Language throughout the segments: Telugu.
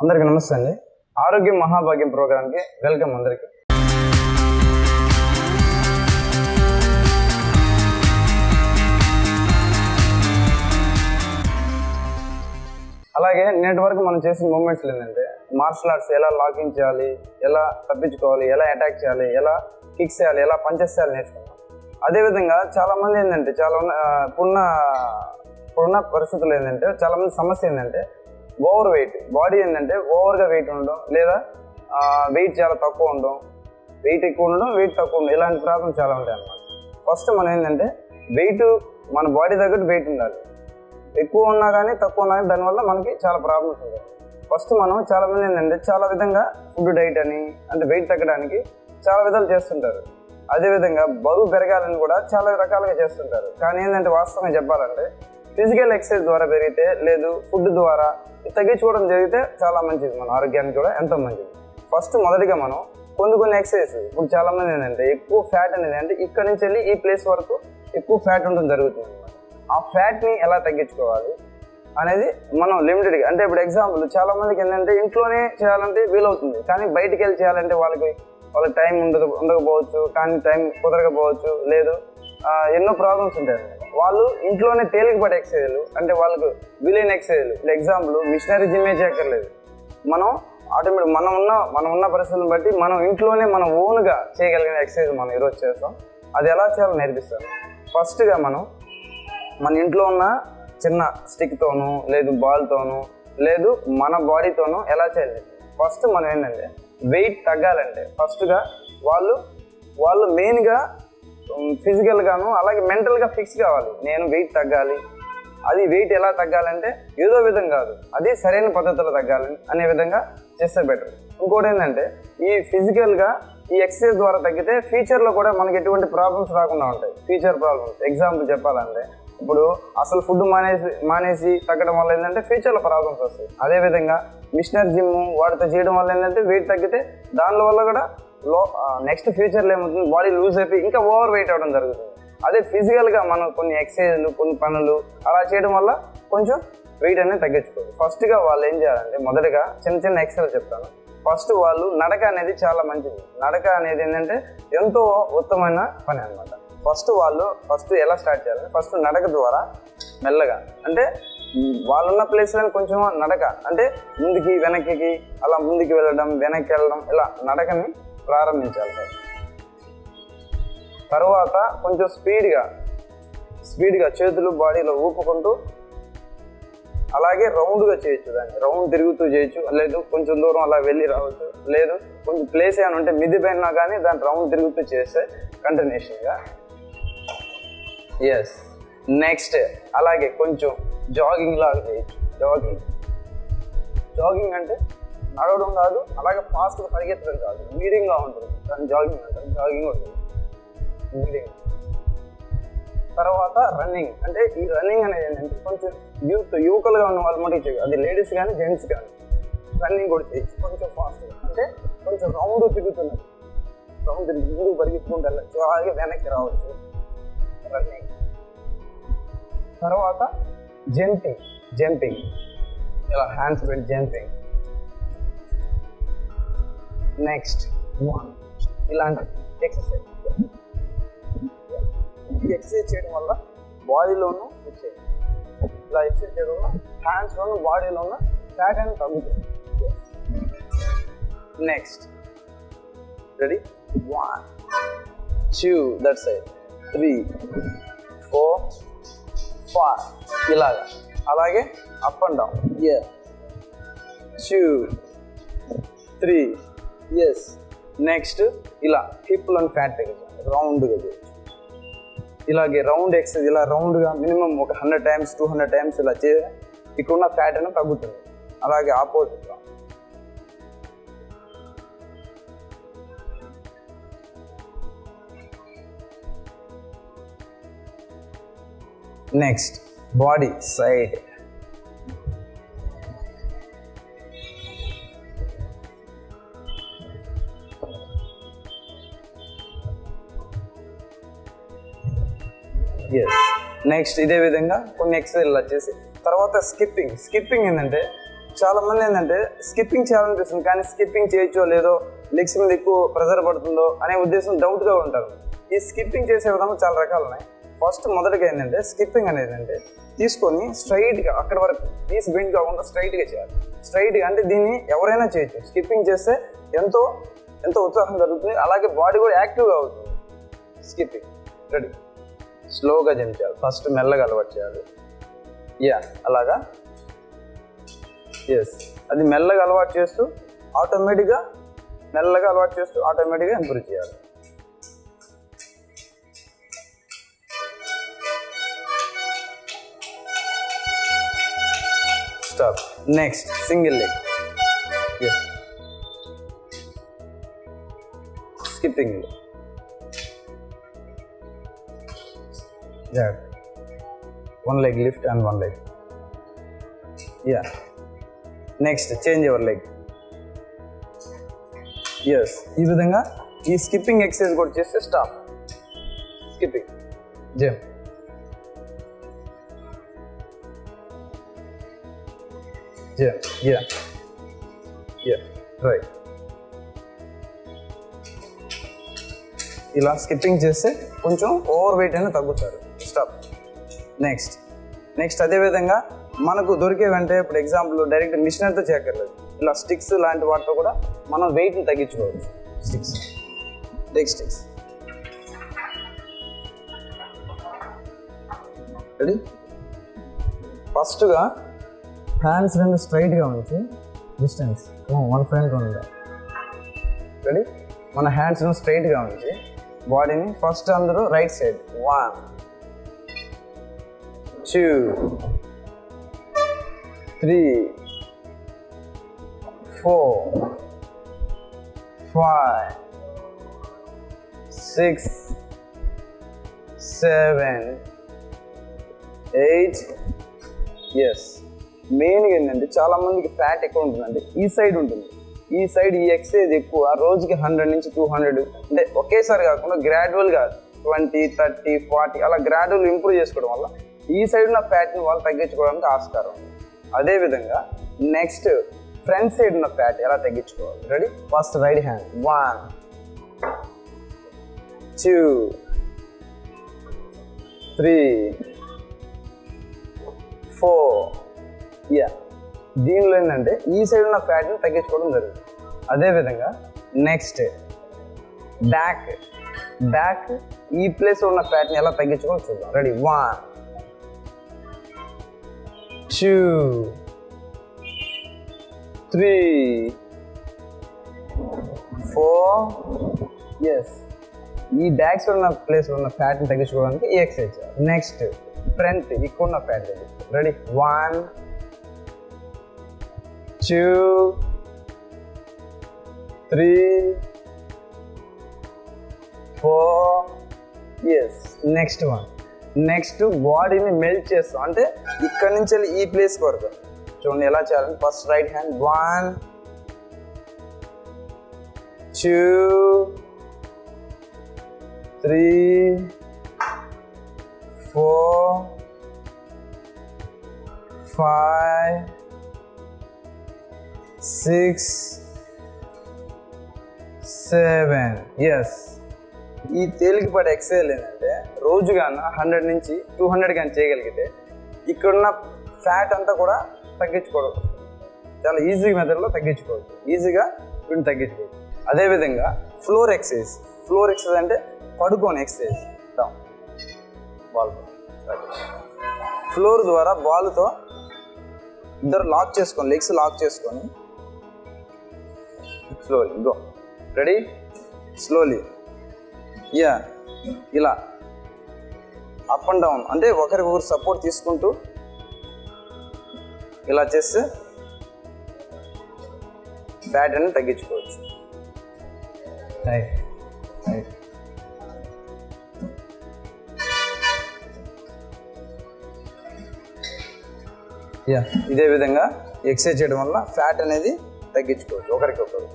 అందరికీ నమస్తే అండి. ఆరోగ్యం మహాభాగ్యం ప్రోగ్రామ్కి వెల్కమ్ అందరికీ. అలాగే నేటి వరకు మనం చేసిన మూమెంట్స్ ఏంటంటే మార్షల్ ఆర్ట్స్ ఎలా లాకింగ్ చేయాలి, ఎలా తప్పించుకోవాలి, ఎలా అటాక్ చేయాలి, ఎలా కిక్స్ చేయాలి, ఎలా పంచెస్ చేయాలి నేర్చుకున్నాం. అదేవిధంగా చాలామంది ఏంటంటే ఇప్పుడున్న పరిస్థితులు ఏంటంటే చాలామంది సమస్య ఏంటంటే ఓవర్ వెయిట్, బాడీ ఏంటంటే ఓవర్గా వెయిట్ ఉండడం, లేదా వెయిట్ చాలా తక్కువ ఉండడం, వెయిట్ ఎక్కువ ఉండడం, వెయిట్ తక్కువ ఉండడం, ఇలాంటి ప్రాబ్లమ్ చాలా ఉంటాయి అన్నమాట. ఫస్ట్ మనం ఏంటంటే వెయిట్ మన బాడీ తగ్గట్టు వెయిట్ ఉండాలి. ఎక్కువ ఉన్నా కానీ తక్కువ ఉన్నా కానీ దానివల్ల మనకి చాలా ప్రాబ్లమ్స్ ఉంటాయి. ఫస్ట్ మనం చాలామంది ఏంటంటే చాలా విధంగా ఫుడ్ డైట్ అని అంటే వెయిట్ తగ్గడానికి చాలా విధాలు చేస్తుంటారు. అదేవిధంగా బరువు పెరగాలని కూడా చాలా రకాలుగా చేస్తుంటారు. కానీ ఏంటంటే వాస్తవంగా చెప్పాలంటే ఫిజికల్ ఎక్సర్సైజ్ ద్వారా పెరిగితే, లేదు ఫుడ్ ద్వారా తగ్గించుకోవడం జరిగితే చాలా మంచిది, మన ఆరోగ్యానికి కూడా ఎంతో మంచిది. ఫస్ట్ మొదటిగా మనం కొన్ని ఎక్సర్సైజ్, ఇప్పుడు చాలామంది ఏంటంటే ఎక్కువ ఫ్యాట్ అనేది అంటే ఇక్కడ నుంచి వెళ్ళి ఈ ప్లేస్ వరకు ఎక్కువ ఫ్యాట్ ఉండడం జరుగుతుంది అనమాట. ఆ ఫ్యాట్ని ఎలా తగ్గించుకోవాలి అనేది మనం లిమిటెడ్గా, అంటే ఇప్పుడు ఎగ్జాంపుల్ చాలామందికి ఏంటంటే ఇంట్లోనే చేయాలంటే వీలవుతుంది, కానీ బయటికి వెళ్ళి చేయాలంటే వాళ్ళకి టైం ఉండకపోవచ్చు, కానీ టైం కుదరకపోవచ్చు, లేదు ఎన్నో ప్రాబ్లమ్స్ ఉంటాయి. వాళ్ళు ఇంట్లోనే తేలికపడే ఎక్సర్సైజ్లు అంటే వాళ్ళకు వీలైన ఎక్సర్సైజ్లు, ఇప్పుడు ఎగ్జాంపుల్ మిషనరీ జిమ్మే చేయక్కర్లేదు, మనం ఆటోమేటిక్ మనం ఉన్న పరిస్థితులను బట్టి మనం ఇంట్లోనే మనం ఓన్గా చేయగలిగిన ఎక్సర్సైజ్ మనం ఈరోజు చేస్తాం. అది ఎలా చేయాలో నేర్పిస్తాను. ఫస్ట్గా మనం మన ఇంట్లో ఉన్న చిన్న స్టిక్తోనూ, లేదు బాల్తోనూ, లేదు మన బాడీతోనూ ఎలా చేయాలి. ఫస్ట్ మనం ఏంటంటే వెయిట్ తగ్గాలంటే ఫస్ట్గా వాళ్ళు మెయిన్గా ఫిజికల్గాను అలాగే మెంటల్గా ఫిక్స్ కావాలి. నేను వెయిట్ తగ్గాలి, అది వెయిట్ ఎలా తగ్గాలంటే ఏదో విధం కాదు, అది సరైన పద్ధతిలో తగ్గాలి అనే విధంగా చేస్తే బెటర్. ఇంకోటి ఏంటంటే ఈ ఫిజికల్గా ఈ ఎక్సర్సైజ్ ద్వారా తగ్గితే ఫ్యూచర్లో కూడా మనకి ఎటువంటి ప్రాబ్లమ్స్ రాకుండా ఉంటాయి. ఫ్యూచర్ ప్రాబ్లమ్స్ ఎగ్జాంపుల్ చెప్పాలంటే ఇప్పుడు అసలు ఫుడ్ మానేసి తగ్గడం వల్ల ఏంటంటే ఫ్యూచర్లో ప్రాబ్లమ్స్ వస్తాయి. అదేవిధంగా మిషనరీ జిమ్ వాటితో చేయడం వల్ల ఏంటంటే వెయిట్ తగ్గితే దానివల్ల కూడా నెక్స్ట్ ఫ్యూచర్లో ఏమవుతుంది, బాడీ లూజ్ అయిపోయి ఇంకా ఓవర్ వెయిట్ అవ్వడం జరుగుతుంది. అదే ఫిజికల్గా మనం కొన్ని ఎక్సర్సైజ్లు, కొన్ని పనులు అలా చేయడం వల్ల కొంచెం వెయిట్ అనేది తగ్గించుకోవాలి. ఫస్ట్గా వాళ్ళు ఏం చేయాలంటే మొదటగా చిన్న ఎక్సర్సైజ్ చెప్తాను. ఫస్ట్ వాళ్ళు నడక అనేది చాలా మంచిది. నడక అనేది ఏంటంటే ఎంతో ఉత్తమమైన పని అనమాట. ఫస్ట్ ఎలా స్టార్ట్ చేయాలంటే ఫస్ట్ నడక ద్వారా మెల్లగా, అంటే వాళ్ళున్న ప్లేస్లో కొంచెం నడక అంటే ముందుకి వెనక్కి, అలా ముందుకు వెళ్ళడం, వెనక్కి వెళ్ళడం, ఇలా నడకని ప్రారంభించాలి. తర్వాత కొంచెం స్పీడ్గా చేతులు బాడీలో ఊపుకుంటూ అలాగే రౌండ్గా చేయొచ్చు, దాన్ని రౌండ్ తిరుగుతూ చేయొచ్చు, లేదు కొంచెం దూరం అలా వెళ్ళి రావచ్చు, లేదు కొంచెం ప్లేస్ ఏమైనా ఉంటే మిదిపోయినా కానీ దాన్ని రౌండ్ తిరుగుతూ చేస్తే కంటిన్యూషన్గా. ఎస్, నెక్స్ట్ అలాగే కొంచెం జాగింగ్ లాగా చేయొచ్చు. జాగింగ్ అంటే నడవడం కాదు, అలాగే ఫాస్ట్గా పరిగెత్తడం కాదు, మీడియంగా ఉంటుంది దాన్ని జాగింగ్ అంటారు. జాగింగ్ ఉంటుంది మీడియం. తర్వాత రన్నింగ్, అంటే ఈ రన్నింగ్ అనేది ఏంటంటే కొంచెం యువకులుగా ఉన్న వాళ్ళు మటుకు చేయదు, అది లేడీస్ కానీ జెంట్స్ కానీ రన్నింగ్ కూడా చేయొచ్చు. కొంచెం ఫాస్ట్గా అంటే కొంచెం రౌండ్ తిరుగుతున్నది, రౌండ్ తిరిగి ముందుకు పరిగెత్తుకుంటూ వెళ్ళచ్చు, అలాగే వెనక్కి రావచ్చు రన్నింగ్. తర్వాత జంపింగ్ ఇలా హ్యాండ్స్ పెట్టి జంపింగ్. నెక్స్ట్ ఇలాంటి ఎక్సర్సైజ్. ఈ ఎక్సర్సైజ్ చేయడం వల్ల బాడీలోనూ ఇలా ఎక్సర్సైజ్ చేయడం వల్ల హ్యాండ్స్లోనూ బాడీలో ఉన్న ఫ్యాట్ అనేది తగ్గుతుంది. నెక్స్ట్ రెడీ, 1 2 దట్ సైడ్, 3 4 5 ఇలాగా, అలాగే up and down, 2 3 yes. Next ఇలా హిప్లను ఫ్యాట్ తగ్గించాలి, రౌండ్గా చేయొచ్చు. ఇలాగే రౌండ్ ఎక్సర్సైజ్ ఇలా రౌండ్గా మినిమం ఒక 100 times 200 times ఇలా చేస్తే ఇక్కడున్న ఫ్యాట్ అనేది తగ్గుతుంది. అలాగే ఆపోజిట్గా నెక్స్ట్ బాడీ సైడ్. నెక్స్ట్ ఇదే విధంగా కొన్ని ఎక్సర్సైజ్లు వచ్చేసి తర్వాత స్కిప్పింగ్ ఏంటంటే చాలా మంది ఏంటంటే స్కిప్పింగ్ చేయాలనిపిస్తుంది, కానీ స్కిప్పింగ్ చేయొచ్చో లేదో, లెగ్స్ మీద ఎక్కువ ప్రెజర్ పడుతుందో అనే ఉద్దేశం డౌట్గా ఉంటారు. ఈ స్కిప్పింగ్ చేసే విధానం చాలా రకాలు ఉన్నాయి. ఫస్ట్ మొదటిగా ఏంటంటే స్కిప్పింగ్ అనేది అంటే తీసుకొని స్ట్రైట్గా అక్కడ వరకు తీసి బెండ్ కాకుండా స్ట్రైట్గా చేయాలి. స్ట్రైట్గా అంటే దీన్ని ఎవరైనా చేయొచ్చు. స్కిప్పింగ్ చేస్తే ఎంతో ఎంతో ఉత్సాహం జరుగుతుంది, అలాగే బాడీ కూడా యాక్టివ్గా అవుతుంది. Skipping ready. స్లోగా జంప్ చేయాలి, ఫస్ట్ మెల్లగా అలవాటు చేయాలి. అలాగా అది మెల్లగా అలవాటు చేస్తూ ఆటోమేటిక్గా ఇంప్రూవ్ చేయాలి. Stop. Next single leg. Skipping. One leg lift and one leg. Next, change your leg. ఈ విధంగా ఈ స్కిప్పింగ్ ఎక్సర్సైజ్ కూడా చేస్తే స్టాప్. Skipping, jump. రైట్. ఇలా స్కిప్పింగ్ చేస్తే కొంచెం ఓవర్ వెయిట్ అయినా తగ్గుతారు. స్టాప్. నెక్స్ట్ అదేవిధంగా మనకు దొరికేవంటే ఇప్పుడు ఎగ్జాంపుల్ డైరెక్ట్ మిషనరీతో చేయక్కర్లేదు. ఇలా స్టిక్స్ లాంటి వాటితో కూడా మనం వెయిట్ని తగ్గించుకోవచ్చు. Sticks ready. ఫస్ట్గా హ్యాండ్స్ రెండు స్ట్రైట్గా ఉంచి డిస్టెన్స్ 1 ఫ్రంట్ ఉండాలి. రెడీ. మన హ్యాండ్స్ స్ట్రైట్గా ఉంచి బాడీని ఫస్ట్ అందరూ రైట్ సైడ్ 1 2 3 4 5 6 7 8. మెయిన్గా ఏంటంటే చాలా మందికి ఫ్యాట్ ఎక్కువ ఉంటుందండి. ఈ సైడ్ ఉంటుంది. ఈ ఎక్సర్సైజ్ ఎక్కువ రోజుకి 100 నుంచి 200 అంటే ఒకేసారి కాకుండా గ్రాడ్యువల్గా 20 30 40 అలా గ్రాడ్యువల్ ఇంప్రూవ్ చేసుకోవడం వల్ల ఈ సైడ్ ఉన్న ఫ్యాట్ని వాళ్ళు తగ్గించుకోవడానికి ఆస్కారం ఉంది. అదేవిధంగా నెక్స్ట్ ఫ్రంట్ సైడ్ ఉన్న ఫ్యాట్ ఎలా తగ్గించుకోవాలి. రెడీ. First right hand 1 2 3 4. దీనిలో ఏంటంటే ఈ సైడ్ ఉన్న ఫ్యాట్ని తగ్గించుకోవడం జరుగుతుంది. అదేవిధంగా నెక్స్ట్ బ్యాక్ ఈ ప్లేస్ ఉన్న ఫ్యాట్ని ఎలా తగ్గించుకోవాలో చూద్దాం. రెడీ. 1 2 3 4. ఈ బ్యాక్ సైడ్ ఉన్న ప్లేస్ ఉన్న ఫ్యాట్ని తగ్గించుకోవడానికి ఈ ఎక్సర్సైజ్ చేయాలి. నెక్స్ట్ ఫ్రంట్ ఎక్కువ ఉన్న ఫ్యాట్. రెడీ. 1 2 3 4. నెక్స్ట్ బాడీని మెల్ట్ చేస్తాం. అంటే ఇక్కడ నుంచి వెళ్ళి ఈ ప్లేస్ వరకు చూడండి ఎలా చేయాలంటే ఫస్ట్ రైట్ హ్యాండ్ 1 2 3 4 5 6 7. ఈ తేలికపాటి ఎక్సర్సైజ్ ఏంటంటే రోజుగాన 100 నుంచి 200 కానీ చేయగలిగితే ఇక్కడున్న ఫ్యాట్ అంతా కూడా తగ్గించుకోవడం చాలా ఈజీ మెథడ్లో తగ్గించుకోవచ్చు. వీటిని తగ్గించుకోవచ్చు. అదేవిధంగా ఫ్లోర్ ఎక్సర్సైజ్ అంటే పడుకోని ఎక్సర్సైజ్. బాల్తో ఫ్లోర్ ద్వారా బాల్తో ఇద్దరు లాక్ చేసుకొని లెగ్స్ లాక్ చేసుకొని స్లోలీ గో. రెడీ. స్లోలీ ఇలా అప్ అండ్ డౌన్ అంటే ఒకరికొకరు సపోర్ట్ తీసుకుంటూ ఇలా చేస్తే ఫ్యాట్ అని తగ్గించుకోవచ్చు. ఇదే విధంగా ఎక్సర్సైజ్ చేయడం వల్ల ఫ్యాట్ అనేది తగ్గించుకోవచ్చు ఒకరికొకరు.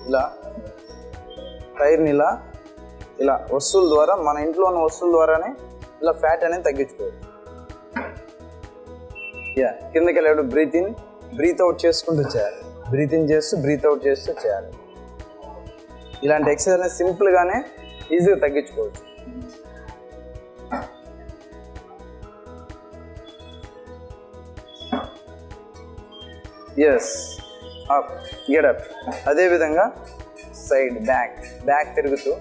ఇలా టైర్ని ఇలా వస్తువుల ద్వారా మన ఇంట్లో ఉన్న వస్తువుల ద్వారానే ఇలా ఫ్యాట్ అనేది తగ్గించుకోవచ్చు. యా కిందకి వెళ్ళాడు, బ్రీత్ ఇన్ బ్రీత్ అవుట్ చేసుకుంటూ చేయాలి, బ్రీత్ ఇన్ చేస్తూ బ్రీత్ అవుట్ చేస్తూ చేయాలి. ఇలాంటి ఎక్సర్సైజ్ సింపుల్గానే ఈజీగా తగ్గించుకోవచ్చు. Yes up, get up. అదేవిధంగా సైడ్ బ్యాక్ తిరుగుతూ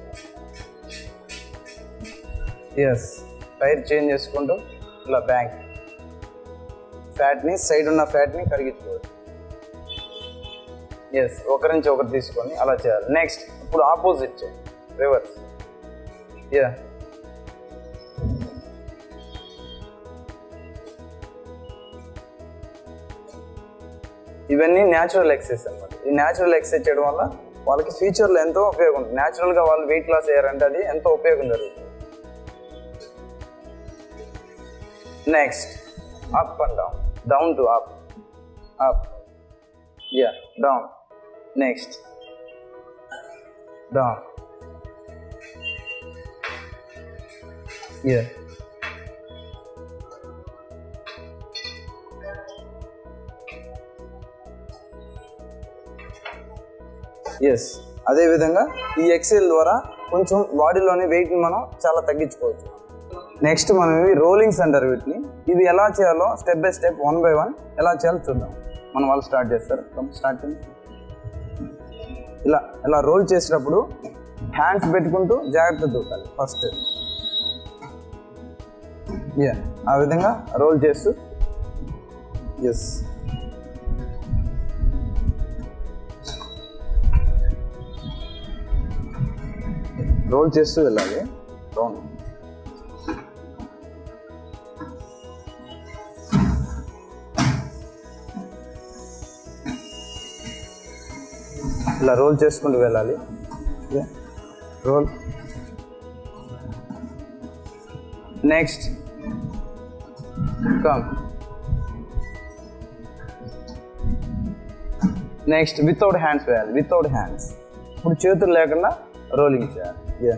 ఎస్ టైర్ చేంజ్ చేసుకుంటూ ఇలా బ్యాక్ ఫ్యాట్ని, సైడ్ ఉన్న ఫ్యాట్ని కరిగించుకోవచ్చు. ఎస్ ఒకరి నుంచి ఒకరు తీసుకొని అలా చేయాలి. నెక్స్ట్ ఇప్పుడు ఆపోజిట్ చేయండి, రివర్స్. యా ఇవన్నీ న్యాచురల్ ఎక్సర్సైజ్ అన్నమాట. ఈ న్యాచురల్ ఎక్సర్సైజ్ చేయడం వల్ల వాళ్ళకి ఫ్యూచర్లో ఎంతో ఉపయోగం ఉంటుంది. న్యాచురల్గా వాళ్ళు వెయిట్ లాస్ అయ్యారంటే అది ఎంతో ఉపయోగం జరుగుతుంది. Next up and down, down to up, up, yeah down, next down, yeah yes. అదేవిధంగా ఈ ఎక్సర్సైజ్ ద్వారా కొంచెం బాడీలోని వెయిట్ని మనం చాలా తగ్గించుకోవచ్చు. నెక్స్ట్ మనం ఇవి రోలింగ్స్ అంటారు వీటిని. ఇవి ఎలా చేయాలో స్టెప్ బై స్టెప్ 1 by 1 ఎలా చేయాలో చూద్దాం. మన వాళ్ళు స్టార్ట్ చేస్తారు. స్టార్ట్ చేయండి. ఇలా రోల్ చేసేటప్పుడు హ్యాండ్స్ పెట్టుకుంటూ జాగ్రత్త దూకాలి ఫస్ట్. యా ఆ విధంగా రోల్ చేస్తూ ఎస్ రోల్ చేస్తూ వెళ్ళాలి. డౌన్, ఇలా రోల్ చేసుకుంటూ వెళ్ళాలి. Roll. Next come. Next without hands వేయాలి, వితౌట్ హ్యాండ్స్. ఇప్పుడు చేతులు లేకుండా రోలింగ్ చేయాలి. Yeah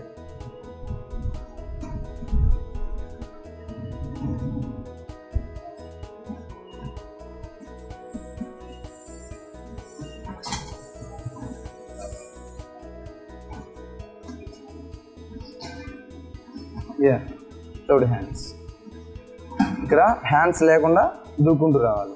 without hands. ఇక్కడ హ్యాండ్స్ లేకుండా దూకుంటూ రావాలి.